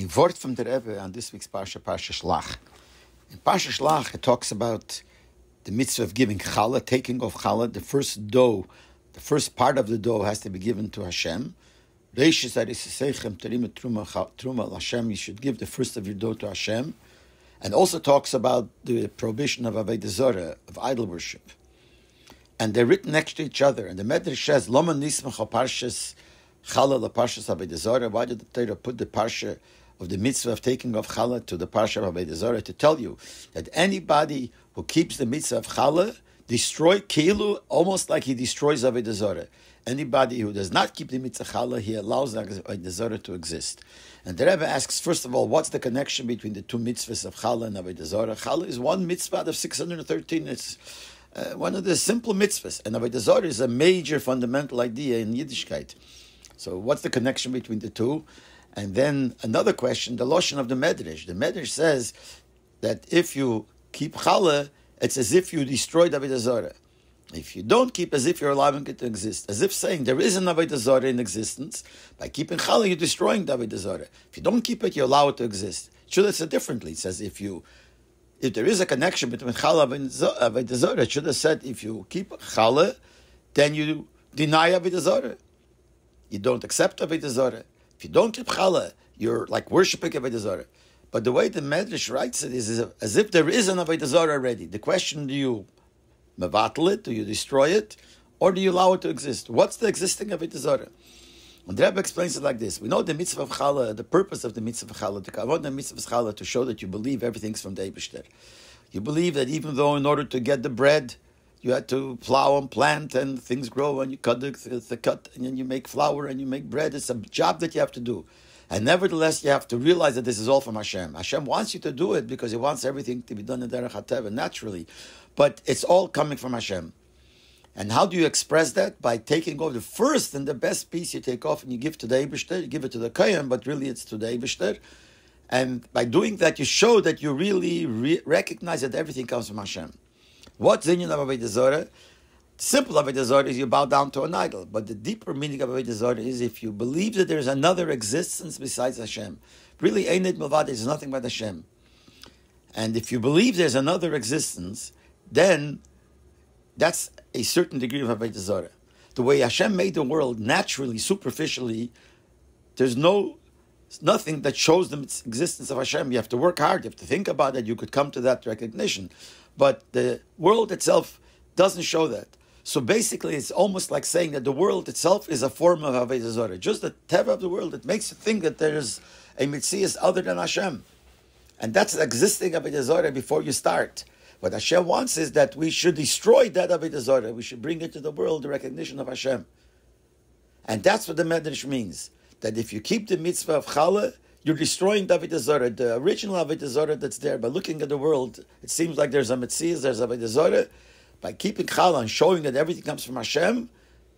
A Vort from the Rebbe on this week's Parshas Shelach. In Parshas Shelach, it talks about the mitzvah of giving challah, taking off challah. The first dough, the first part of the dough has to be given to Hashem. You should give the first of your dough to Hashem. And also talks about the prohibition of avodah, of idol worship. And they're written next to each other. And the Medrash says, Loma nismach Parshas challah la Parshas avodah. Why did the Torah put the parsha of the mitzvah of taking off challah to the parsha of avodah? To tell you that anybody who keeps the mitzvah of challah destroy kilu, almost like he destroys avodah. Anybody who does not keep the mitzvah challah, he allows avodah to exist. And the Rebbe asks, first of all, what's the connection between the two mitzvahs of challah and avodah? Challah is one mitzvah out of 613. It's one of the simple mitzvahs. And avodah is a major fundamental idea in Yiddishkeit. So what's the connection between the two? And then another question, the Lashon of the Medrash. The Medrash says that if you keep challah, it's as if you destroyed avodah zarah. If you don't keep, as if you're allowing it to exist. As if saying there is an avodah zarah in existence. By keeping challah, you're destroying the avodah zarah. If you don't keep it, you allow it to exist. It should have said differently. It says if there is a connection between challah and avodah zarah, it should have said if you keep challah, then you deny avodah zarah. You don't accept avodah zarah. If you don't keep challah, you're like worshipping avodah zarah. But the way the Medrash writes it is as if there is an avodah zarah already. The question, do you mevatel it, do you destroy it, or do you allow it to exist? What's the existing avodah zarah? And the Rebbe explains it like this. We know the mitzvah of challah, the purpose of the mitzvah of challah, the kavod the mitzvah of challah, to show that you believe everything's from the Eibishter. You believe that even though in order to get the bread, you had to plow and plant and things grow and you cut the cut and then you make flour and you make bread. It's a job that you have to do. And nevertheless, you have to realize that this is all from Hashem. Hashem wants you to do it because He wants everything to be done in Derech HaTeva, naturally. But it's all coming from Hashem. And how do you express that? By taking off the first and the best piece you take off and you give to the Eibishter. You give it to the Kohen, but really it's to the Eibishter. And by doing that, you show that you really recognize that everything comes from Hashem. What's the meaning of avodah zarah? Simple avodah zarah is you bow down to an idol. But the deeper meaning of avodah zarah is if you believe that there is another existence besides Hashem. Really, Einid Milvad is nothing but Hashem. And if you believe there's another existence, then that's a certain degree of avodah zarah. The way Hashem made the world, naturally, superficially, there's nothing that shows the existence of Hashem. You have to work hard. You have to think about it. You could come to that recognition. But the world itself doesn't show that. So basically, it's almost like saying that the world itself is a form of avodah zarah. Just the teva of the world, it makes you think that there is a mitzias other than Hashem. And that's existing avodah zarah before you start. What Hashem wants is that we should destroy that avodah zarah. We should bring into the world the recognition of Hashem. And that's what the Medrash means. That if you keep the mitzvah of challah, you're destroying the avodah zarah, the original avodah zarah that's there. By looking at the world, it seems like there's a metzias, there's a avodah zarah. By keeping challah and showing that everything comes from Hashem,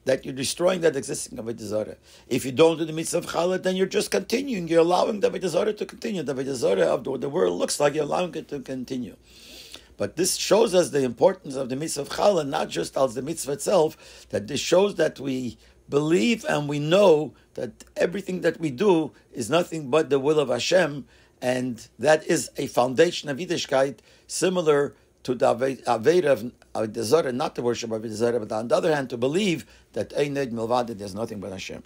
that you're destroying that existing avodah zarah. If you don't do the mitzvah of challah, then you're just continuing. You're allowing the avodah zarah to continue. The avodah zarah of the world looks like you're allowing it to continue. But this shows us the importance of the mitzvah of challah, not just as the mitzvah itself, that this shows that we believe and we know that everything that we do is nothing but the will of Hashem, and that is a foundation of Yiddishkeit, similar to the Aveda of avodah zarah, not the worship of avodah zarah, but on the other hand, to believe that Eined Milvad, there's nothing but Hashem.